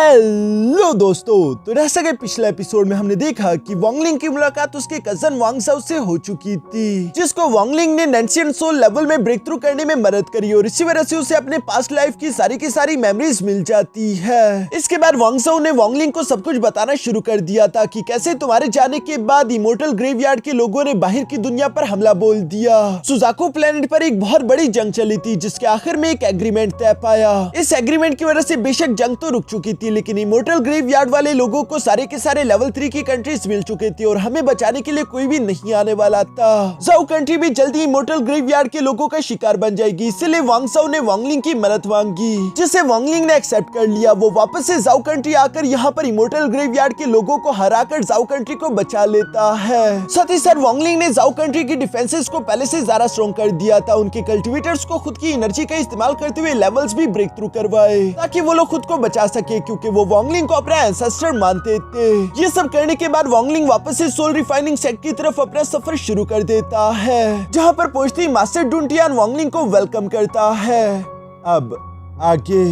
Hello दोस्तों, तो जैसा कि पिछले एपिसोड में हमने देखा कि वांगलिंग की मुलाकात उसके कजन वांग साओ से हो चुकी थी, जिसको वांगलिंग ने नेंशियन सोल लेवल में ब्रेक थ्रू करने में मदद करी और इसी वजह से उसे अपने पास्ट लाइफ की सारी मेमोरीज मिल जाती है। इसके बाद वांग साओ ने वांगलिंग को सब कुछ बताना शुरू कर दिया था कि कैसे तुम्हारे जाने के बाद इमोर्टल ग्रेवयार्ड के लोगों ने बाहर की दुनिया पर हमला बोल दिया। सुजाकू प्लेनेट पर एक बहुत बड़ी जंग चली थी, जिसके आखिर में एक एग्रीमेंट तय पाया। इस एग्रीमेंट की वजह से बेशक जंग तो रुक चुकी थी, लेकिन इमोर्टल ग्रेवयार्ड वाले लोगों को सारे के सारे लेवल 3 की कंट्रीज मिल चुके थे और हमें बचाने के लिए कोई भी नहीं आने वाला था। जाओ कंट्री भी जल्दी इमोर्टल ग्रेवयार्ड के लोगों का शिकार बन जाएगी, इसलिए वांग साओ ने वांगलिंग की मदद मांगी, जिसे वांगलिंग ने एक्सेप्ट कर लिया। वो वापस से जाओ कंट्री आकर यहाँ पर इमोर्टल ग्रेवयार्ड के लोगों को हराकर जाओ कंट्री को बचा लेता है। साथ ही साथ वांगलिंग ने जाओ कंट्री की डिफेंसेस को पहले से ज्यादा स्ट्रॉन्ग कर दिया था। उनके कल्टिवेटर्स को खुद की एनर्जी का इस्तेमाल करते हुए लेवल्स भी ब्रेक थ्रू करवाए, ताकि वो लोग खुद को बचा सके, क्योंकि वो वांगलिंग को अपना एंसेस्टर मानते थे। ये सब करने के बाद वांगलिंग वापस से सोल रिफाइनिंग सेट की तरफ अपना सफर शुरू कर देता है, जहाँ पर पहुंचते ही मास्टर डुनटियान वांगलिंग को वेलकम करता है। अब आगे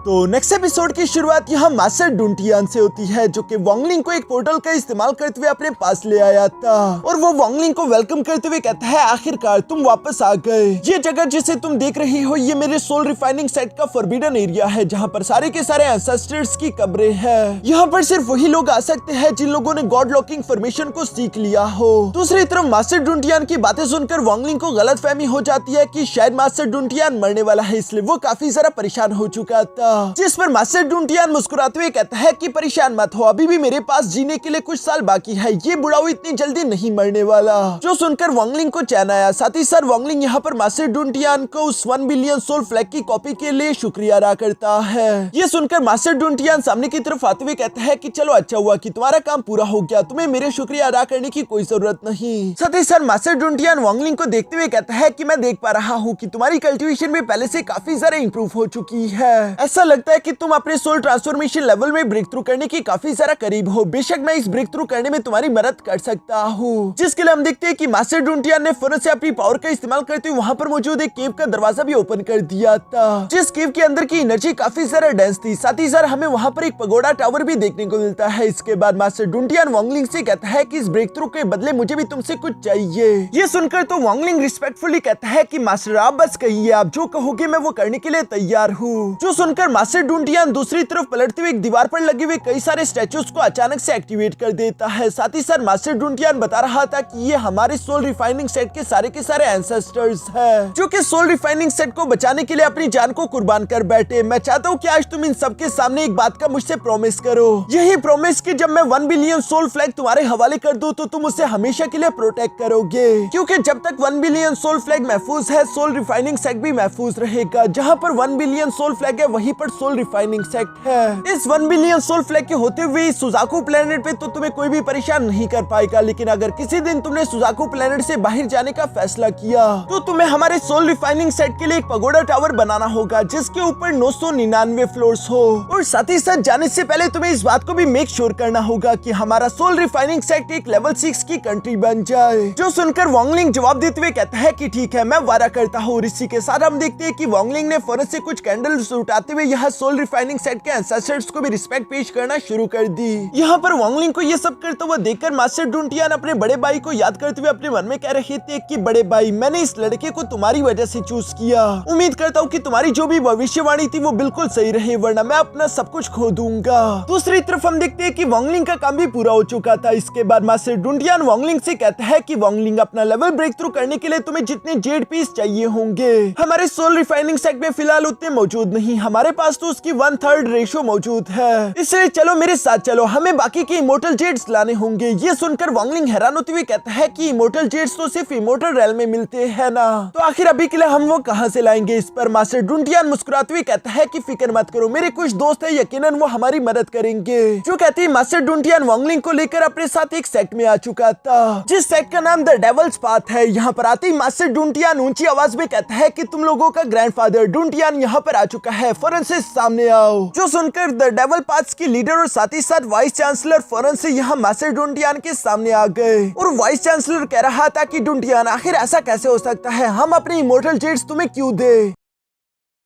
तो नेक्स्ट एपिसोड की शुरुआत यहाँ मास्टर डुनटियान से होती है, जो कि वांगलिंग को एक पोर्टल का इस्तेमाल करते हुए अपने पास ले आया था और वो वांगलिंग को वेलकम करते हुए कहता है, आखिरकार तुम वापस आ गए। ये जगह जिसे तुम देख रही हो, ये मेरे सोल रिफाइनिंग सेट का फॉरबिडन एरिया है, जहाँ पर सारे के सारे एंसेस्टर्स की कब्रें हैं। यहाँ पर सिर्फ वही लोग आ सकते हैं जिन लोगों ने गॉड लॉकिंग फॉर्मेशन को सीख लिया हो। दूसरी तरफ मास्टर डुनटियान की बातें सुनकर वांगलिंग को गलतफहमी हो जाती है कि शायद मास्टर डुनटियान मरने वाला है, इसलिए वो काफी सारा परेशान हो चुका था। जिस पर मास्टर डुनटियान मुस्कुराते हुए कहता है कि परेशान मत हो, अभी भी मेरे पास जीने के लिए कुछ साल बाकी है, ये बुढ़ाऊ इतनी जल्दी नहीं मरने वाला। जो सुनकर वांगलिंग को चैन आया। साथ ही साथ वांगलिंग यहाँ पर मास्टर डुनटियान को उस 1 बिलियन सोल फ्लैग की कॉपी के लिए शुक्रिया अदा करता है। ये सुनकर मास्टर डुनटियान सामने की तरफ आते हुए कहता है कि चलो अच्छा हुआ कि तुम्हारा काम पूरा हो गया, तुम्हें मेरे शुक्रिया अदा करने की कोई जरूरत नहीं। साथ ही साथ मास्टर डुनटियान वांगलिंग को देखते हुए कहता है कि मैं देख पा रहा हूँ कि तुम्हारी कल्टीवेशन में पहले से काफी ज्यादा इंप्रूव हो चुकी है। ऐसा लगता है कि तुम अपने सोल ट्रांसफॉर्मेशन लेवल में ब्रेक थ्रू करने की काफी ज्यादा करीब हो। बेशक मैं इस ब्रेक थ्रू करने में तुम्हारी मदद कर सकता हूँ। जिसके लिए हम देखते हैं कि मास्टर डुनटियान ने फौरन से अपनी पावर का इस्तेमाल करते हुए वहाँ पर मौजूद एक केव का दरवाजा भी ओपन कर दिया था, जिस केव के अंदर की एनर्जी काफी ज्यादा डेंस थी। साथ ही साथ हमें वहाँ पर एक पगोडा टावर भी देखने को मिलता है। इसके बाद मास्टर डुनटियान वांगलिंग से कहता है कि इस ब्रेक थ्रू के बदले मुझे भी तुमसे कुछ चाहिए। ये सुनकर तो वांगलिंग रिस्पेक्टफुली कहता है कि मास्टर आप बस कहिए, आप जो कहोगे मैं वो करने के लिए तैयार हूँ। जो सुनकर मास्टर डुनटियान दूसरी तरफ पलटते हुए एक दीवार पर लगे हुए कई सारे स्टैचूज को अचानक से एक्टिवेट कर देता है। साथ ही साथ मास्टर डुनटियान बता रहा था कि ये हमारे सोल रिफाइनिंग सेट के सारे एंसेस्टर्स हैं, जो कि सोल रिफाइनिंग सेट को बचाने के लिए अपनी जान को कुर्बान कर बैठे। मैं चाहता हूँ कि आज तुम इन सबके सामने एक बात का मुझसे प्रॉमिस करो, यही प्रॉमिस कि जब मैं 1 बिलियन सोल फ्लैग तुम्हारे हवाले कर दूं तो तुम उसे हमेशा के लिए प्रोटेक्ट करोगे, क्योंकि जब तक 1 बिलियन सोल फ्लैग महफूज है, सोल रिफाइनिंग सेट भी महफूज रहेगा। जहाँ पर 1 बिलियन सोल फ्लैग है, वहीं पर सोल रिफाइनिंग सेट है। इस 1 बिलियन सोल फ्लैग के होते हुए सुजाकू प्लेनेट पे तो तुम्हें कोई भी परेशान नहीं कर पाएगा, लेकिन अगर किसी दिन तुमने सुजाकू प्लेनेट से बाहर जाने का फैसला किया तो तुम्हें हमारे सोल रिफाइनिंग सेट के लिए एक पगोडा टावर बनाना होगा, जिसके ऊपर 999 फ्लोर्स हो। और साथ ही साथ जाने से पहले तुम्हें इस बात को भी मेक श्योर करना होगा कि हमारा सोल रिफाइनिंग सेट एक लेवल 6 की कंट्री बन जाए। जो सुनकर वांगलिंग जवाब देते हुए कहता है कि ठीक है, मैं वादा करता हूँ। इसी के साथ हम देखते हैं कि वांगलिंग ने फौरन से कुछ कैंडल्स उठाते हुए यहाँ सोल रिफाइनिंग सेट के एंसेस्टर्स को भी रिस्पेक्ट पेश करना शुरू कर दी। यहाँ पर वांगलिंग को ये सब करते हुए देखकर मास्टर डुनटियान अपने बड़े भाई को याद करते हुए अपने मन में कह रहे थे कि बड़े भाई, मैंने इस लड़के को तुम्हारी वजह से चूज किया। उम्मीद करता हूँ कि तुम्हारी जो भी भविष्यवाणी थी वो बिल्कुल सही रहे, वरना मैं अपना सब कुछ खो दूंगा। दूसरी तरफ हम देखते हैं कि वांगलिंग का काम भी पूरा हो चुका था। इसके बाद मास्टर डुनटियान वांगलिंग से कहता है कि वांगलिंग, अपना लेवल ब्रेक थ्रू करने के लिए तुम्हें जितने जेड पीस चाहिए होंगे, हमारे सोल रिफाइनिंग सेट में फिलहाल उतने मौजूद नहीं। हमारे पास तो उसकी 1/3 रेशो मौजूद है, इसलिए चलो मेरे साथ चलो, हमें बाकी के इमोर्टल जेड्स लाने होंगे। ये सुनकर वांगलिंग हैरान होते हुए कहता है कि इमोर्टल जेड्स तो सिर्फ इमोर्टल रेल में मिलते हैं ना, तो आखिर अभी के लिए हम वो कहां से लाएंगे। इस पर मास्टर डुनटियान मुस्कुराते हुए कहता है कि फिक्र मत करो, मेरे कुछ दोस्त हैं, यकीनन वो हमारी मदद करेंगे। जो कहते ही मास्टर डुनटियान वांगलिंग को लेकर अपने साथ एक सेट में आ चुका था, जिस सेट का नाम द डेविल्स पाथ है। यहाँ पर आते ही मास्टर डुनटियान ऊंची आवाज में कहता है कि तुम लोगों का ग्रैंडफादर डुनटियान यहाँ पर आ चुका है, फौरन से सामने आओ। जो सुनकर द डेविल पाथ्स की लीडर और साथ ही साथ वाइस चांसलर फौरन से यहाँ मास्टर डुनटियान के सामने आ गए और वाइस चांसलर कह रहा था कि डुनटियान, आखिर ऐसा कैसे हो सकता है, हम अपने इमोर्टल जेड्स तुम्हें क्यों दे।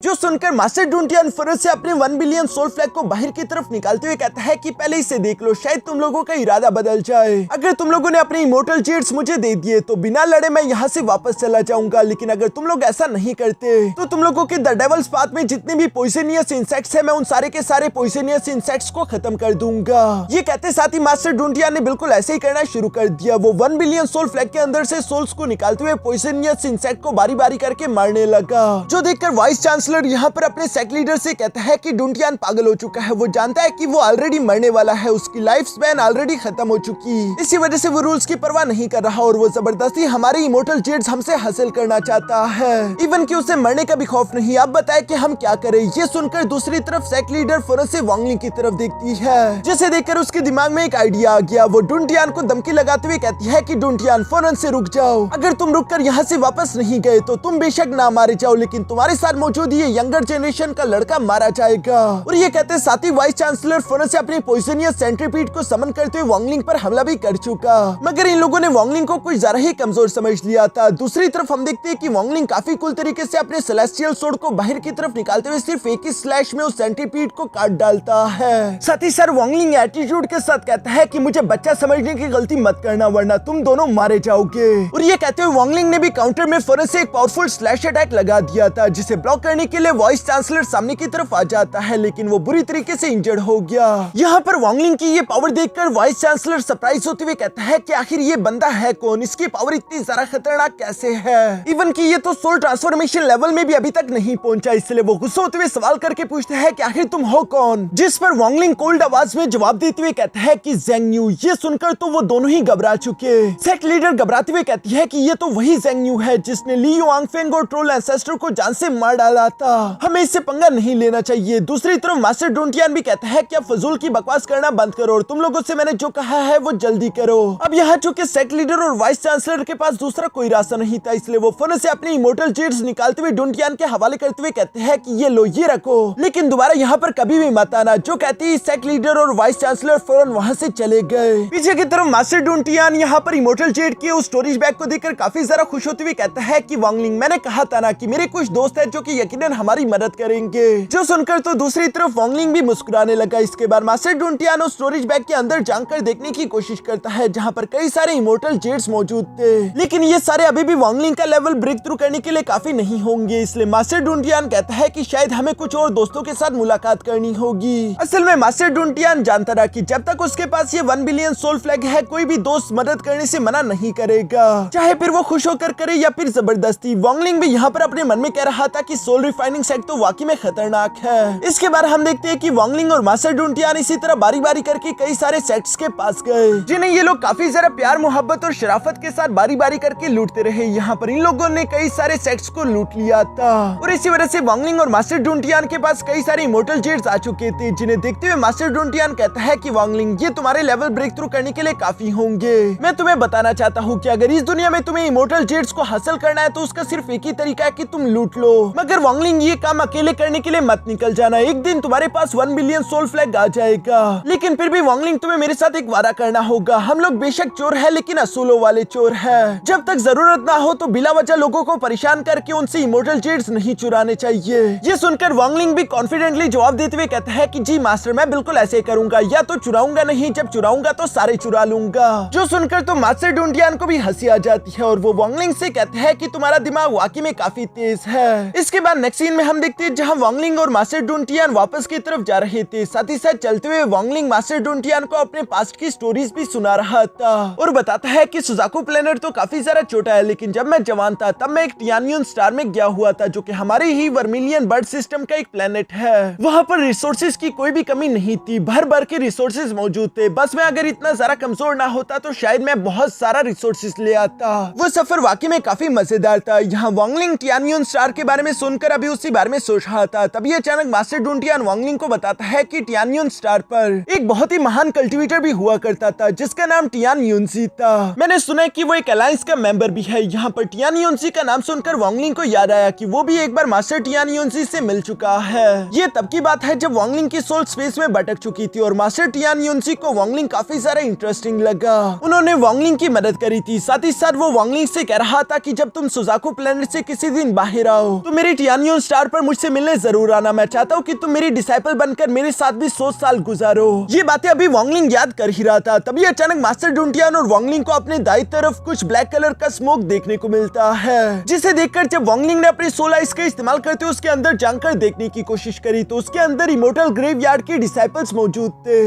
जो सुनकर मास्टर डुंटियान फौरन से अपने 1 बिलियन सोल फ्लैग को बाहर की तरफ निकालते हुए कहता है कि पहले इसे देख लो, शायद तुम लोगों का इरादा बदल जाए। अगर तुम लोगों ने अपने इमोर्टल जेट्स मुझे दे दिए तो बिना लड़े मैं यहाँ से वापस चला जाऊंगा, लेकिन अगर तुम लोग ऐसा नहीं करते तो तुम लोगों के द डेविल्स पाथ में जितने भी पॉइजनियस इंसेक्ट्स हैं, मैं उन सारे के सारे पॉइजनियस इंसेक्ट्स को खत्म कर दूंगा। ये कहते साथ ही मास्टर डुंटियान ने बिल्कुल ऐसे ही करना शुरू कर दिया। वो 1 बिलियन सोल फ्लैग के अंदर से सोल्स को निकालते हुए पॉइजनियस इंसेक्ट को बारी बारी करके मारने लगा, जो देखकर वाइस चांसलर यहाँ पर अपने सेक्ट लीडर से कहता है कि डुंटियान पागल हो चुका है। वो जानता है कि वो ऑलरेडी मरने वाला है, उसकी लाइफ स्पैन ऑलरेडी खत्म हो चुकी, इसी वजह से वो रूल्स की परवाह नहीं कर रहा और वो जबरदस्ती हमारे इमोर्टल जेट्स हमसे हासिल करना चाहता है, इवन कि उसे मरने का भी खौफ नहीं। अब बताए कि हम क्या करें। ये सुनकर दूसरी तरफ सेक्ट लीडर फौरन से वांगलिंग की तरफ देखती है, जिसे देखकर उसके दिमाग में एक आइडिया आ गया। वो डुंटियान को धमकी लगाते हुए कहती है कि डुंटियान फौरन से रुक जाओ, अगर तुम रुककर यहाँ से वापस नहीं गए तो तुम बेशक ना मारे जाओ, लेकिन तुम्हारे साथ मौजूद ये यंगर जनरेशन का लड़का मारा जाएगा। और ये कहते साथ ही वाइस चांसलर फौरन से अपने पॉइजनियस सेंट्रीपीड को समन करते हुए वांगलिंग पर हमला भी कर चुका, मगर इन लोगों ने वांगलिंग को कुछ ज्यादा ही कमजोर समझ लिया था। दूसरी तरफ हम देखते हैं कि वांगलिंग काफी कूल तरीके से अपने सेलेस्टियल सोर्ड को बाहर की तरफ निकालते हुए सिर्फ एक ही स्लैश में उस सेंट्रीपीड को काट डालता है। साथ ही सर वांगलिंग एटीट्यूड के साथ कहता है कि मुझे बच्चा समझने की गलती मत करना वरना तुम दोनों मारे जाओगे। और ये कहते हुए वांगलिंग ने भी काउंटर में फौरन से एक पावरफुल स्लैश अटैक लगा दिया था, जिसे ब्लॉक करने के लिए वाइस चांसलर सामने की तरफ आ जाता है, लेकिन वो बुरी तरीके से इंजर्ड हो गया। यहाँ पर वांगलिंग की ये पावर देखकर वाइस चांसलर सरप्राइज होते हुए कहता है कि आखिर ये बंदा है कौन, इसकी पावर इतनी ज्यादा खतरनाक कैसे है, इवन कि ये तो सोल ट्रांसफॉर्मेशन लेवल में भी अभी तक नहीं पहुंचा। इसलिए वो गुस्सा होते हुए सवाल करके पूछता है कि आखिर तुम हो कौन, जिस पर वांगलिंग कोल्ड आवाज में जवाब देते हुए कहता है कि ज़ेंग यू। ये सुनकर तो वो दोनों ही घबरा चुके। सेक्ट लीडर घबराते हुए कहती है कि ये तो वही ज़ेंग यू है जिसने ली युआंगफेंग और ट्रोल एंसेस्टर को जान से मार डाला था, हमें इससे पंगा नहीं लेना चाहिए। दूसरी तरफ मास्टर डुंटियान भी कहता है कि अब फजूल की बकवास करना बंद करो और तुम लोगों से मैंने जो कहा है वो जल्दी करो। अब यहाँ चूंकि सेक्ट लीडर और वाइस चांसलर के पास दूसरा कोई रास्ता नहीं था, इसलिए वो फौरन से अपने इमोर्टल जेट्स निकालते हुए डुंटियान के हवाले करते हुए कहते हैं कि ये लो, ये रखो, लेकिन दोबारा यहाँ पर कभी भी मत आना। जो कहती सेक्ट लीडर और वाइस चांसलर फौरन वहाँ से चले गए। पीछे की तरफ मास्टर डुंटियान यहाँ पर इमोर्टल जेट के उस स्टोरेज बैग को देखकर काफी ज्यादा खुश होते हुए कहता है कि वांगलिंग, मैंने कहा था ना कि मेरे कुछ दोस्त हैं जो कि यकीनन हमारी मदद करेंगे। जो सुनकर तो दूसरी तरफ वांगलिंग भी मुस्कुराने लगा। इसके बाद मास्टर डुंटियान उस स्टोरेज बैग के अंदर जानकर देखने की कोशिश करता है, जहाँ पर कई सारे इमोर्टल जेट्स मौजूद थे, लेकिन ये सारे अभी भी वांगलिंग का लेवल ब्रेक थ्रू करने के लिए काफी नहीं होंगे। इसलिए मास्टर डुंटियान कहता है कि शायद हमें कुछ और दोस्तों के साथ मुलाकात करनी होगी। असल में मास्टर डुंटियान जानता रहा कि जब तक उसके पास ये 1 बिलियन सोल फ्लैग है, कोई भी दोस्त मदद करने से मना नहीं करेगा, चाहे फिर वो खुश होकर करे या फिर जबरदस्ती। वांगलिंग भी यहाँ पर अपने मन में कह रहा था कि सोल रिफाइनिंग सेक्ट तो वाकई में खतरनाक है। इसके बाद हम देखते हैं कि वांगलिंग और मास्टर डुंटियान इसी तरह बारी बारी करके कई सारे सेक्ट्स के पास गए, जिन्हें ये लोग काफी ज्यादा प्यार मोहब्बत और शराफत के साथ बारी बारी करके लूटते रहे। यहाँ पर इन लोगों ने कई सारे सेक्ट्स को लूट लिया था और इसी वजह से वांगलिंग और मास्टर डुंटियान के पास कई सारे इमोर्टल जेट्स आ चुके थे, जिन्हें देखते हुए मास्टर डुंटियान कहता है कि वांगलिंग, ये तुम्हारे लेवल ब्रेक थ्रू करने के लिए काफी होंगे। मैं तुम्हें बताना चाहता हूँ कि अगर इस दुनिया में तुम्हें इमोर्टल जेट्स को हासिल करना है तो उसका सिर्फ एक ही तरीका है कि तुम लूट लो, मगर वांगलिंग ये काम अकेले करने के लिए मत निकल जाना। एक दिन तुम्हारे पास 1 बिलियन सोल फ्लैग आ जाएगा, लेकिन फिर भी वांगलिंग तुम्हें मेरे साथ एक वादा करना होगा। हम लोग बेशक चोर है लेकिन असूलों वाले चोर है। जब तक जरूरत ना हो तो बिला वजह लोगों को परेशान करके उनसे इमोर्टल जेट्स नहीं चुराने चाहिए। ये सुनकर वांगलिंग भी कॉन्फिडेंटली जवाब देते हुए कहता है कि जी मास्टर, मैं बिल्कुल ऐसे करूंगा, या तो चुराऊंगा नहीं, जब चुराऊंगा तो सारे चुरा लूंगा। जो सुनकर तो मास्टर डुंटियान को भी हंसी आ जाती है और वो वांगलिंग से कहते हैं कि तुम्हारा दिमाग वाकई में काफी तेज है। इसके बाद नेक्स्ट सीन में हम देखते हैं जहां वांगलिंग और मास्टर डुंटियान वापस की तरफ जा रहे थे। साथ ही साथ चलते हुए वांगलिंग मास्टर डुंटियान को अपने पास्ट की स्टोरीज भी सुना रहा था और बताता है कि सुजाकू प्लेनेट तो काफी ज्यादा छोटा है, लेकिन जब मैं जवान था तब मैं एक टियानियन स्टार में गया हुआ था, जो कि हमारे ही वर्मिलियन बर्ड सिस्टम का एक प्लेनेट है। वहाँ पर रिसोर्सेज की कोई भी कमी नहीं थी, भर भर के रिसोर्सेज मौजूद थे। बस मैं अगर इतना ज्यादा कमजोर ना होता तो शायद मैं बहुत सारा रिसोर्सेज ले आता। वो सफर वाकई में काफी मजेदार था। यहाँ वांगलिंग टियानियन स्टार के बारे में सुनकर अभी उसी बारे में सोच रहा था, तभी अचानक मास्टर डुंटियान वांगलिंग को बताता है कि टियानियन स्टार पर एक बहुत ही महान कल्टीवेटर भी हुआ करता था, जिसका नाम टियान युनसी था। मैंने सुना है कि वो एक अलायंस का मेंबर भी है। यहाँ पर टियान युनसी का नाम सुनकर वांगलिंग को याद आया कि वो भी एक बार मास्टर टियान युनसी से मिल चुका है। ये तब की बात है जब वांगलिंग की सोल स्पेस में भटक चुकी थी और मास्टर टियान युनसी को वांगलिंग काफी ज्यादा इंटरेस्टिंग लगा। उन्होंने वांगलिंग की मदद करी थी। साथ ही साथ वो वांगलिंग से कह रहा था कि जब तुम सुजाकू प्लेनेट से किसी दिन बाहर आओ तो मेरी टियान यूनियन स्टार पर मुझसे मिलने जरूर आना। मैं चाहता हूँ कि तुम मेरी डिसाइपल बनकर मेरे साथ भी 100 साल गुजारो। ये बातें अभी वांगलिंग याद कर ही रहा था, तभी अचानक मास्टर डुंटियान और वांगलिंग को अपने दाईं तरफ कुछ ब्लैक कलर का स्मोक देखने को मिलता है, जिसे देखकर जब वांगलिंग ने अपनी सोल आइज का इस्तेमाल करते हुए उसके अंदर जानकर देखने की कोशिश करी तो उसके अंदर इमोर्टल ग्रेवयार्ड के डिसाइपल्स मौजूद थे,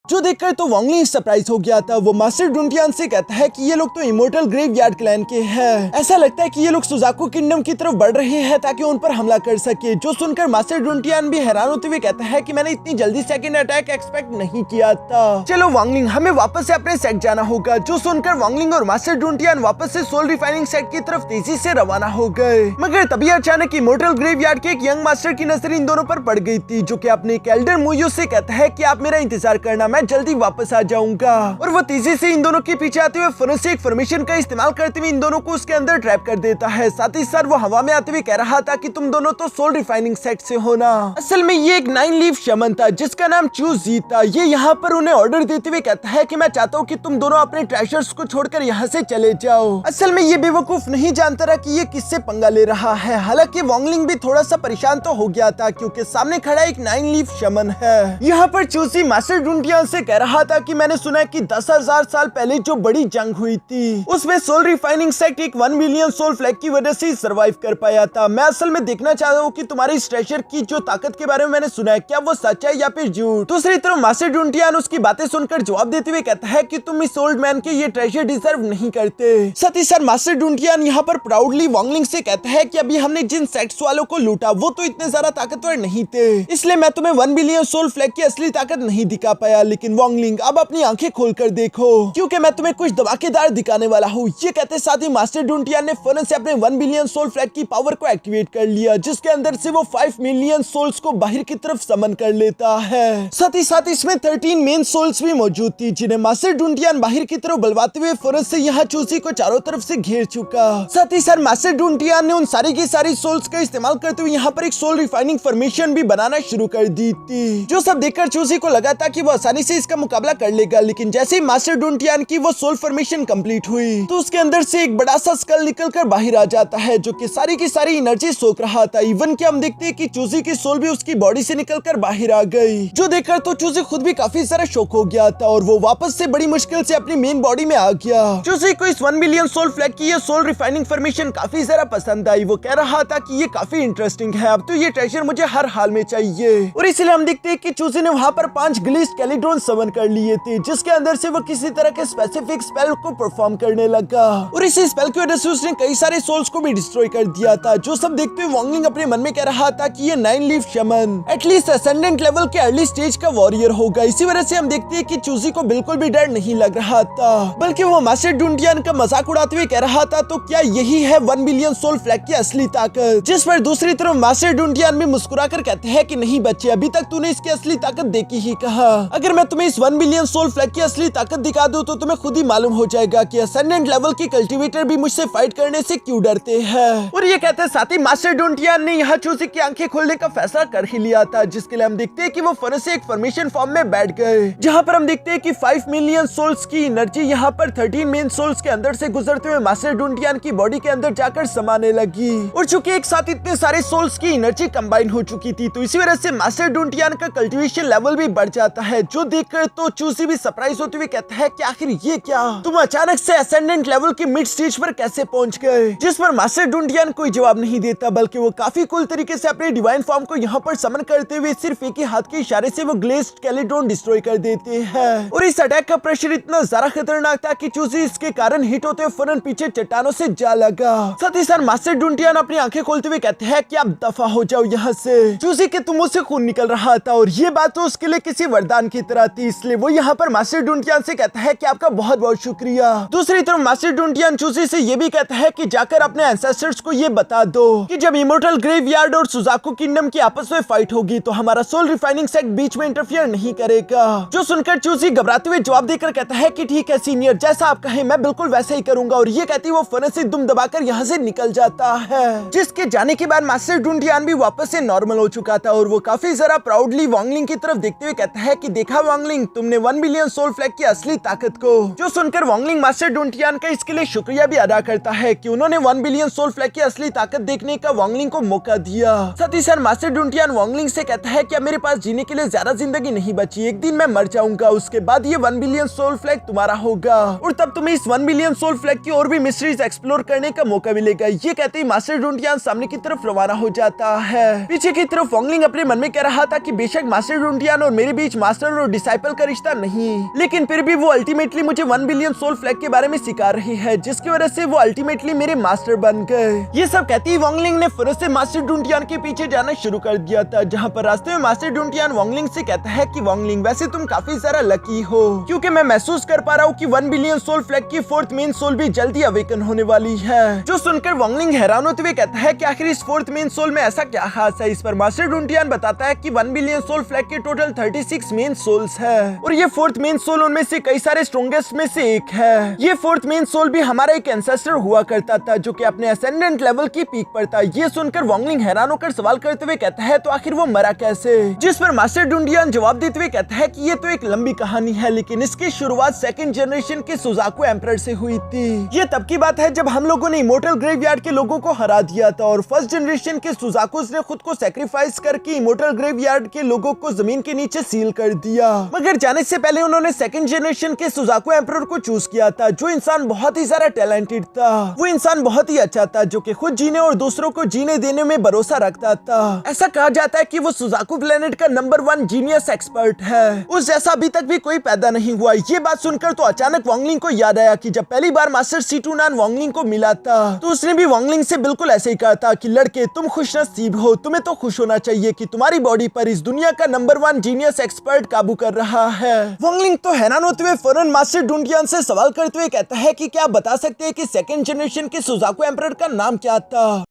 जो देखकर तो वांगलिंग सरप्राइज हो गया था। वो मास्टर डुंटियान से कहता है कि ये लोग तो इमोर्टल ग्रेवयार्ड क्लैन के हैं। ऐसा लगता है कि ये लोग सुजाकू किंगडम की तरफ बढ़ रहे हैं ताकि उन पर हमला कर सके, जो सुनकर मास्टर डुंटियान भी हैरान होते हुए कहता है कि मैंने इतनी जल्दी सेकंड अटैक एक्सपेक्ट नहीं किया था। चलो वांगलिंग, हमें वापस से अपने सेट जाना होगा। जो सुनकर वांगलिंग और मास्टर डुंटियान वापस से सोल रिफाइनिंग सेट की तरफ तेजी से रवाना हो गए, मगर तभी अचानक इमोर्टल ग्रेवयार्ड के एक यंग मास्टर की नजर इन दोनों पर पड़ गई थी, जो कि अपने एल्डर मुयो से कहता है कि आप मेरा इंतजार करना, मैं जल्दी वापस आ जाऊंगा। और वो तेजी से इन दोनों के पीछे आते हुए फोरेंसिक फॉर्मेशन का इस्तेमाल करते हुए इन दोनों को उसके अंदर ट्रैप कर देता है। साथ ही साथ वो हवा में आते हुए कह रहा था कि तुम दोनों तो सोल रिफाइनिंग सेट से हो ना। असल में ये एक 9 लीफ शमन था जिसका नाम चूजी था। ये यहाँ पर उन्हें ऑर्डर देते हुए कहता है कि मैं चाहता हूँ कि तुम दोनों अपने ट्रेजर्स को छोड़कर यहाँ से चले जाओ। असल में ये बेवकूफ नहीं जानता रहा कि ये किससे पंगा ले रहा है। हालांकि वांगलिंग भी थोड़ा सा परेशान तो हो गया था क्योंकि सामने खड़ा एक 9 लीफ शमन है। यहाँ पर चूजी मास्टर डुंटियान से कह रहा था कि मैंने सुना है कि 10,000 साल पहले जो बड़ी जंग हुई थी उसमें सोल रिफाइनिंग सेक्ट एक 1 मिलियन सोल फ्लैग की वजह से सरवाइव कर पाया था। मैं असल में देखना चाहता हूँ कि तुम्हारी इस ट्रेजर की जो ताकत के बारे में मैंने सुना है क्या वो सच है या फिर झूठ। दूसरी तरफ मास्टर डुंटियान उसकी बातें सुनकर जवाब देते हुए कहता है कि तुम इस ओल्ड मैन के ये ट्रेजर डिजर्व नहीं करते। साथ ही साथ मास्टर डुंटियान यहाँ पर प्राउडली वांगलिंग से कहता है कि अभी हमने जिन सेक्ट्स वालों को लूटा वो तो इतने ज्यादा ताकतवर नहीं थे, इसलिए मैं तुम्हें 1 बिलियन सोल फ्लैग की असली ताकत नहीं दिखा पाया। लेकिन वांगलिंग अब अपनी आंखें खोलकर देखो क्योंकि मैं तुम्हें कुछ धमाकेदार दिखाने वाला हूँ। ये कहते साथ ही मास्टर डुंटियान ने फौरन से अपने 1 बिलियन सोल फ्लैग की पावर को एक्टिवेट कर लिया, जिसके अंदर से वो 5 मिलियन सोल्स को बाहर की तरफ समन कर लेता है। साथ ही साथ इसमें 13 मेन सोल्स भी मौजूद थी जिन्हें मास्टर डुंटियान बाहर की तरफ बलवाते हुए फौरन से यहाँ चूसी को चारों तरफ से घेर चुका। साथ ही साथ मास्टर डुंटियान ने उन सारी की सारी सोल्स का इस्तेमाल करते हुए यहाँ पर एक सोल रिफाइनिंग फॉर्मेशन भी बनाना शुरू कर दी थी, जो सब देखकर चूसी को लगा था कि वो आसानी से इसका मुकाबला कर लेगा। लेकिन जैसे ही मास्टर डुंटियान की वो सोल फॉर्मेशन कंप्लीट हुई तो उसके अंदर से एक बड़ा सा स्कल निकलकर बाहर आ जाता है, जो कि सारी की सारी एनर्जी सोख रहा था। इवन कि हम देखते हैं कि चूजी की सोल भी उसकी बॉडी से निकलकर बाहर आ गई, जो देखकर तो चूजी खुद भी काफी सारा शॉक हो गया था और वो वापस से बड़ी मुश्किल से अपनी मेन बॉडी में आ गया। चूजी को इस 1 बिलियन सोल फ्लैग की ये सोल रिफाइनिंग फॉर्मेशन काफी सारा पसंद आई। वो कह रहा था कि ये काफी इंटरेस्टिंग है, अब तो ये ट्रेजर मुझे हर हाल में चाहिए। और इसलिए हम देखते हैं कि चूजी ने वहाँ पर 5 ग्लिस्ट स्केलेटॉन समन कर लिए थे, जिसके अंदर से वो किसी तरह के स्पेसिफिक स्पेल को परफॉर्म करने लगा। और इसी स्पेल की वजह से उसने कई सारे सोल्स को भी डिस्ट्रॉय कर दिया था, जो सब देखते हुए वांगलिंग अपने मन में कह रहा था कि ये 9 लीफ शमन एटलीस्ट असेंडेंट लेवल के अर्ली स्टेज का वॉरियर होगा। इसी वजह से हम देखते हैं कि चूजी को बिल्कुल भी डर नहीं लग रहा था, बल्कि वो मास्टर डुंटियान का मजाक उड़ाते हुए कह रहा था तो क्या यही है 1 बिलियन सोल फ्लैग की असली ताकत। जिस पर दूसरी तरफ मास्टर डुंटियान भी मुस्कुराकर कहते हैं कि नहीं बच्चे, अभी तक तूने इसकी असली ताकत देखी ही कहा। अगर मैं तुम्हें इस 1 बिलियन सोल फ्लैग की असली ताकत दिखा दूं तो तुम्हें खुद ही मालूम हो जाएगा कि असेंडेंट लेवल की कल्टीवेटर भी मुझसे फाइट करने से क्यों डरते हैं। और ये कहते साथ ही मास्टर डुंटियान ने यहाँ चूसी की आंखें खोलने का फैसला कर ही लिया था, जिसके लिए हम देखते हैं कि वो फौरन से एक फॉर्मेशन फॉर्म में बैठ गए, जहाँ पर हम देखते हैं कि 5 मिलियन सोल्स की एनर्जी यहाँ पर 13 मेन सोल्स के अंदर से गुजरते हुए मास्टर डुंटियान की बॉडी के अंदर जाकर समाने लगी। और चूंकि एक साथ इतने सारे सोल्स की एनर्जी कंबाइन हो चुकी थी तो इसी वजह से मास्टर डुंटियान का कल्टीवेशन लेवल भी बढ़ जाता है, जो देखकर तो चूसी भी सरप्राइज होते हुए कहता है कि आखिर ये क्या, तुम अचानक से असेंडेंट लेवल की मिड स्टेज पर कैसे पहुंच गए। जिस पर मास्टर डुंटियान कोई जवाब नहीं देता, बल्कि वो काफी कूल तरीके से अपने डिवाइन फॉर्म को यहाँ पर समन करते हुए सिर्फ एक ही हाथ के इशारे से वो ग्लेज्ड स्केलेटॉन डिस्ट्रॉय कर देते हैं। और इस अटैक का प्रेशर इतना ज्यादा खतरनाक था कि चूसी इसके कारण हिट होते हुए फौरन पीछे चट्टानों से जा लगा। साथ ही साथ मास्टर डुंटियान अपनी आंखें खोलते हुए कहते हैं कि आप दफा हो जाओ यहाँ से। चूसी के तुम मुंह से खून निकल रहा था और ये बात तो उसके लिए किसी वरदान की तरह थी, इसलिए वो यहाँ पर मास्टर डुंटियान से कहता है कि आपका बहुत बहुत शुक्रिया। दूसरी तरफ मास्टर डुंटियान चूसी से ये भी कहता है कि जाकर अपने एंसेस्टर्स को ये बता दो कि जब इमोर्टल ग्रेवयार्ड और सुजाकू किंगडम की आपस में फाइट होगी तो हमारा सोल रिफाइनिंग सेक्ट बीच में इंटरफियर नहीं करेगा। जो सुनकर चूसी घबराते हुए जवाब देकर कहता है कि ठीक है सीनियर, जैसा आप कहें मैं बिल्कुल वैसे ही करूंगा। और ये कहती वो फौरन से दुम दबाकर यहाँ से निकल जाता है, जिसके जाने के बाद मास्टर डुंटियान भी वापस से नॉर्मल हो चुका था और वो काफी जरा प्राउडली वांगलिंग की तरफ देखते हुए कहता है कि देखा वांगलिंग, तुमने 1 बिलियन सोल फ्लैग की असली ताकत को। जो सुनकर वांगलिंग मास्टर डुनटियान का इसके लिए शुक्रिया भी अदा करता है कि उन्होंने 1 बिलियन सोल फ्लैग की असली ताकत देखने का वांगलिंग को मौका दिया। साथ ही साथ मास्टर डुनटियान वांगलिंग से कहता है कि अब मेरे पास जीने के लिए ज्यादा जिंदगी नहीं बची, एक दिन मैं मर जाऊंगा, उसके बाद ये 1 बिलियन सोल फ्लैग तुम्हारा होगा और तब तुम्हें इस 1 बिलियन सोल फ्लैग की और भी मिस्ट्रीज एक्सप्लोर करने का मौका मिलेगा। ये कहते ही मास्टर डुनटियान सामने की तरफ रवाना हो जाता है। पीछे की तरफ वांगलिंग अपने मन में कह रहा था कि बेशक मास्टर डुनटियान और मेरे बीच मास्टर और डिसाइपल का रिश्ता नहीं, लेकिन फिर भी वो अल्टीमेटली मुझे 1 बिलियन सोल फ्लैग के बारे में सिखा रही है, जिसकी वजह से वो अल्टीमेटली मेरे मास्टर बन गए। ये सब कहती वांगलिंग ने फिर से मास्टर डुनटियान के पीछे जाना शुरू कर दिया था, जहाँ पर रास्ते में मास्टर डुनटियान वांगलिंग से कहता है कि वांगलिंग वैसे तुम काफी ज्यादा लकी हो, क्योंकि मैं महसूस कर पा रहा हूँ कि 1 बिलियन सोल फ्लैग की 4th मेन सोल भी जल्दी अवेकन होने वाली है। जो सुनकर वांगलिंग हैरान होते हुए कहता है कि आखिर इस 4th मेन सोल में ऐसा क्या खास है। इस पर मास्टर डुनटियान बताता है कि 1 बिलियन सोल फ्लैग के टोटल 36 मेन सोल्स है और ये 4th मेन सोल उनमें से कई सारे स्ट्रॉन्गेस्ट में से एक है। ये 4th मेन सोल भी हमारा एक एंसेस्टर हुआ करता था जो कि अपने असेंडेंट लेवल की पीक पर था। ये सुनकर वांगलिंग हैरान होकर सवाल करते हुए कहता है तो आखिर वो मरा कैसे, जिस पर मास्टर डुनटियान जवाब देते हुए कहता है कि ये तो एक लंबी कहानी है, लेकिन इसकी शुरुआत 2nd जनरेशन के सुजाकू एम्परर से हुई थी। ये तब की बात है जब हम लोगों ने इमोर्टल ग्रेवयार्ड के लोगों को हरा दिया था और 1st जनरेशन के सुजाकुस ने खुद को सैक्रिफाइस करके इमोर्टल ग्रेवयार्ड के लोगों को जमीन के नीचे सील कर दिया। मगर जाने से पहले उन्होंने 2nd जनरेशन के सुजाकू एम्परर को चूज किया था, जो इंसान बहुत ही ज्यादा टैलेंटेड था। वो इंसान बहुत ही अच्छा था जो कि खुद जीने और दूसरों को जीने देने में भरोसा रखता था। ऐसा कहा जाता है कि वो सुजाकू प्लेनेट का नंबर 1 जीनियस एक्सपर्ट है, उस जैसा अभी तक भी कोई पैदा नहीं हुआ। ये बात सुनकर तो अचानक वांगलिंग को याद आया कि जब पहली बार मास्टर सीटूनान वांगलिंग को मिला था तो उसने भी वांगलिंग से बिल्कुल ऐसे ही कहा था कि लड़के तुम खुशनसीब हो, तुम्हें तो खुश होना चाहिए कि तुम्हारी बॉडी पर इस दुनिया का नंबर 1 जीनियस एक्सपर्ट काबू कर रहा है। वांगलिंग तो हैरान होते हुए फौरन मास्टर डुनटियान से सवाल करते हुए कहता है कि क्या आप बता सकते हैं कि 2nd जनरेशन के सुजाकू एम्परर का नाम क्या था।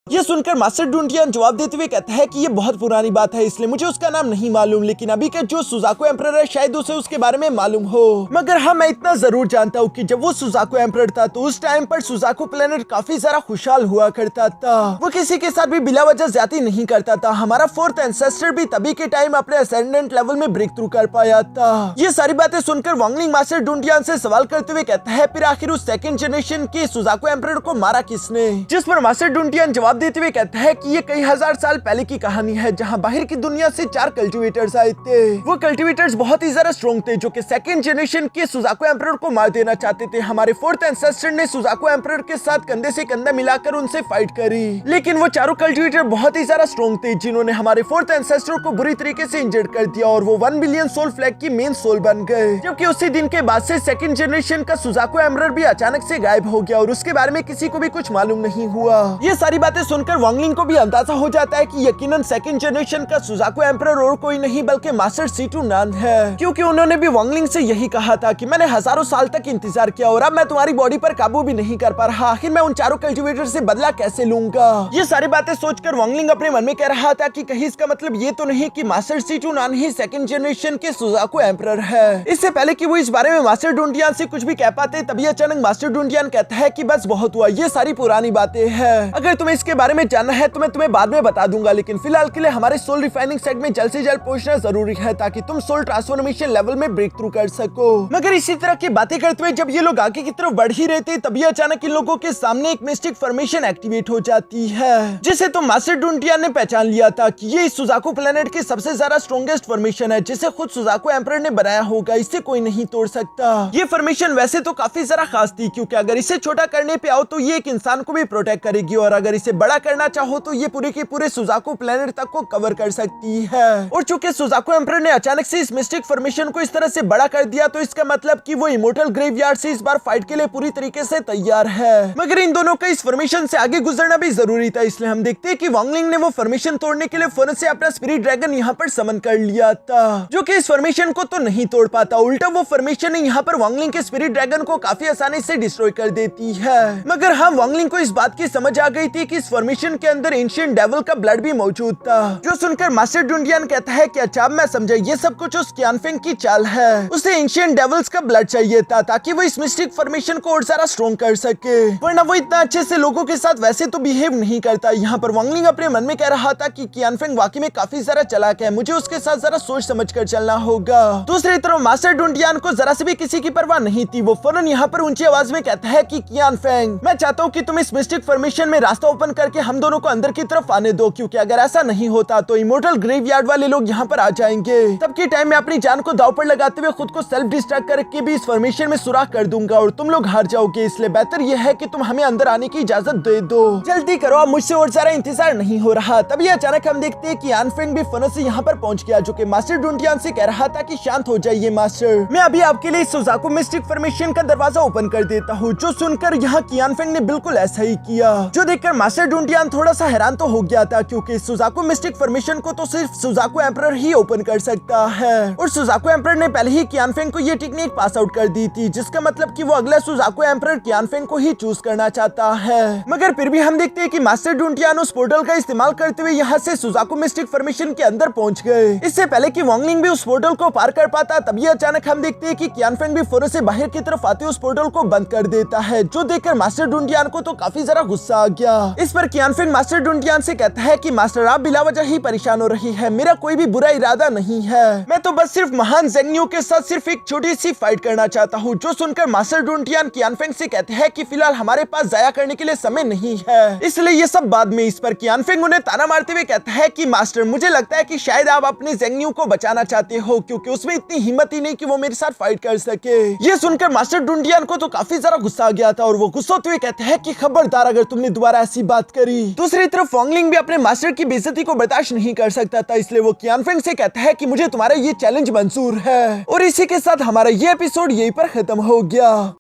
ये सुनकर मास्टर डुनटियान जवाब देते हुए कहता है कि ये बहुत पुरानी बात है, इसलिए मुझे उसका नाम नहीं मालूम, लेकिन अभी का जो सुजाकू एम्परर है शायद उसे उसके बारे में मालूम हो। मगर हाँ, मैं इतना जरूर जानता हूँ कि जब वो सुजाकू एम्परर था तो उस टाइम पर सुजाकू प्लेनेट काफी सारा खुशहाल हुआ करता था। वो किसी के साथ भी बिला वजह ज्यादती नहीं करता था। हमारा 4th एंसेस्टर भी तभी के टाइम अपने असेंडेंट लेवल में ब्रेक थ्रू कर पाया था। ये सारी बातें सुनकर वांगलिंग मास्टर डुनटियान से सवाल करते हुए कहता है फिर आखिर उस 2nd जनरेशन के सुजाकू एम्परर को मारा किसने, जिस पर मास्टर डुनटियान जवाब देते हुए कहता है कि ये कई हजार साल पहले की कहानी है, जहां बाहर की दुनिया से 4 कल्टीवेटर्स आए थे। वो कल्टीवेटर्स बहुत ही ज्यादा स्ट्रॉन्ग थे जो कि 2nd जनरेशन के सुजाकू एम्परर को मार देना चाहते थे। हमारे 4th एंसेस्टर ने सुजाकू एम्परर के साथ कंधे से कंधा मिलाकर उनसे फाइट करी, लेकिन वो चारों कल्टीवेटर बहुत ही ज्यादा स्ट्रॉन्ग थे जिन्होंने हमारे 4th एंसेस्टर को बुरी तरीके से इंजर्ड कर दिया और वो 1 बिलियन सोल फ्लैग की मेन सोल बन गए। जबकि उसी दिन के बाद से 2nd जनरेशन का सुजाकू एम्परर भी अचानक से गायब हो गया और उसके बारे में किसी को भी कुछ मालूम नहीं हुआ। ये सारी बातें सुनकर वांगलिंग को भी अंदाजा हो जाता है कि यकीनन 2nd जनरेशन का सुजाकू एम्परर और कोई नहीं बल्कि मास्टर सीटूनान है, क्योंकि उन्होंने भी वांगलिंग से यही कहा था कि मैंने हजारों साल तक इंतजार किया और अब मैं तुम्हारी बॉडी पर काबू भी नहीं कर पा रहा, आखिर मैं उन चारों कल्टीवेटर से बदला कैसे लूंगा। ये सारी बातें सोचकर वांगलिंग अपने मन में कह रहा था कि कहीं इसका मतलब ये तो नहीं कि मास्टर सीटूनान ही 2nd जनरेशन के सुजाकू एम्परर है। इससे पहले कि वो इस बारे में मास्टर डुनटियान से कुछ भी कह पाते तभी अचानक मास्टर डुनटियान कहता है कि बस बहुत हुआ, ये सारी पुरानी बातें हैं, अगर तुम्हें इसके बारे में जानना है तो मैं तुम्हें बाद में बता दूंगा, लेकिन फिलहाल के लिए हमारे सोल रिफाइनिंग सेट में जल्द से जल्द पहुंचना जरूरी है ताकि तुम सोल ट्रांसफॉर्मेशन लेवल में ब्रेक थ्रू कर सको। मगर इसी तरह की बातें करते हुए जब ये लोग आगे की तरफ बढ़ ही रहे थे तभी अचानक इन लोगों के सामने एक मिस्टिक फॉर्मेशन एक्टिवेट हो जाती है, जिसे तो मास्टर डुनटियान ने पहचान लिया था कि ये इस सुजाकू प्लेनेट की सबसे ज्यादा स्ट्रॉन्गेस्ट फॉर्मेशन है, जिसे खुद सुजाकू एम्परर ने बनाया होगा, इसे कोई नहीं तोड़ सकता। ये फॉर्मेशन वैसे तो काफी ज्यादा खास थी क्योंकि अगर इसे छोटा करने पे आओ तो ये एक इंसान को भी प्रोटेक्ट करेगी और अगर इसे बड़ा करना चाहो तो ये पूरे के पूरे सुजाकू प्लेनेट तक को कवर कर सकती है। और चूंकि सुजाकू एम्परर ने अचानक से इस मिस्टिक फॉर्मेशन को इस तरह से बड़ा कर दिया तो इसका मतलब कि वो इमोर्टल ग्रेवयार्ड से इस बार फाइट के लिए पूरी तरीके से तैयार है। मगर इन दोनों का इस फॉर्मेशन से आगे गुजरना भी जरूरी था, इसलिए हम देखते हैं कि वांगलिंग ने वो फॉर्मेशन तोड़ने के लिए फौरन से अपना स्पिरिट ड्रैगन यहाँ पर समन कर लिया था, जो कि इस फॉर्मेशन को तो नहीं तोड़ पाता, उल्टा वो फॉर्मेशन यहाँ पर वांगलिंग के स्पिरिट ड्रैगन को काफी आसानी से डिस्ट्रॉय कर देती है। मगर हाँ, वांगलिंग को इस बात की समझ आ गई थी कि इस फॉर्मेशन के अंदर एंशिएंट डेविल का ब्लड भी मौजूद था, जो सुनकर मास्टर डुंडियन कहता है कि अच्छा मैं समझा, ये सब कुछ उस कियानफेंग की चाल है। उसे एंशिएंट डेविल्स का ब्लड चाहिए था ताकि वो इस मिस्टिक फॉर्मेशन को और ज्यादा स्ट्रॉन्ग कर सके, वरना वो इतना अच्छे से लोगों के साथ वैसे तो बिहेव नहीं करता। यहाँ पर वांगलिंग अपने मन में कह रहा था कि कियानफेंग वाकई में काफी ज्यादा चालाक है, मुझे उसके साथ जरा सोच समझ कर चलना होगा। दूसरी तरफ मास्टर डुंडियन को जरा से भी किसी की परवाह नहीं थी। वो फौरन यहाँ पर ऊंची आवाज में कहता है कि कियानफेंग, मैं चाहता हूँ कि तुम इस मिस्टिक फॉर्मेशन में रास्ता ओपन करके हम दोनों को अंदर की तरफ आने दो, क्योंकि अगर ऐसा नहीं होता तो इमोर्टल ग्रेवयार्ड वाले लोग यहाँ पर आ जाएंगे। तब के टाइम में अपनी जान को दांव पर लगाते हुए खुद को सेल्फ डिस्ट्रैक्ट करके भी इस फॉर्मेशन में सुराख कर दूंगा और तुम लोग हार जाओगे, इसलिए बेहतर यह है कि तुम हमें अंदर आने की इजाजत दे दो। जल्दी करो, अब मुझसे और ज्यादा इंतजार नहीं हो रहा। तभी अचानक हम देखते हैं कि कियानफेंग भी फनो से यहाँ पर पहुंच गया, जो कि मास्टर डुंडियन से कह रहा था कि शांत हो जाइए मास्टर, मैं अभी आपके लिए सुजाकू मिस्टिक फॉर्मेशन का दरवाजा ओपन कर देता हूँ। जो सुनकर यहाँ कियानफेंग ने बिल्कुल ऐसा ही किया, जो देखकर मास्टर डुंडियन थोड़ा सा हैरान तो हो गया था, क्योंकि सुजाकू मिस्टिक फॉर्मेशन को तो सिर्फ सुजाकू एम्परर ही ओपन कर सकता है और सुजाकू एम्परर ने पहले ही कियानफेंग को ये टेक्निक पास आउट कर दी थी, जिसका मतलब कि वो अगला सुजाकू एम्परर कियानफेंग को ही चूज करना चाहता है। मगर फिर भी हम देखते हैं कि मास्टर डुंडियन उस पोर्टल का इस्तेमाल करते हुए यहाँ से सुजाकू मिस्टिक फॉर्मेशन के अंदर पहुंच गए। इससे पहले कि वांगलिंग भी उस पोर्टल को पार कर पाता, तभी अचानक हम देखते हैं कि कियानफेंग भी फौरन से बाहर की तरफ आते उस पोर्टल को बंद कर देता है, जो देखकर मास्टर डुंडियन को तो काफी ज्यादा गुस्सा आ गया। इस पर कियानफेंग मास्टर डुंडियन से कहता है कि मास्टर आप बिला वजह ही परेशान हो रही है, मेरा कोई भी बुरा इरादा नहीं है, मैं तो बस सिर्फ महान ज़ेंग्न्यू के साथ सिर्फ एक छोटी सी फाइट करना चाहता हूँ। जो सुनकर मास्टर डुंडियन कियानफेंग से कहते हैं कि फिलहाल हमारे पास जाया करने के लिए समय नहीं है, इसलिए ये सब बाद में। इस पर कियानफेंग उन्हें ताना मारते हुए कहता है कि मास्टर मुझे लगता है कि शायद आप अपने ज़ेंग्न्यू को बचाना चाहते हो, क्योंकि उसमें इतनी हिम्मत ही नहीं कि वो मेरे साथ फाइट कर सके। ये सुनकर मास्टर डुंडियन को तो काफी ज्यादा गुस्सा आ गया था और वो गुस्सा होते हुए कहते हैं कि खबरदार अगर तुमने दोबारा ऐसी बात करी। दूसरी तरफ वांगलिंग भी अपने मास्टर की बेइज्जती को बर्दाश्त नहीं कर सकता था, इसलिए वो कियानफेंग से कहता है कि मुझे तुम्हारा ये चैलेंज मंजूर है। और इसी के साथ हमारा ये एपिसोड यहीं पर खत्म हो गया।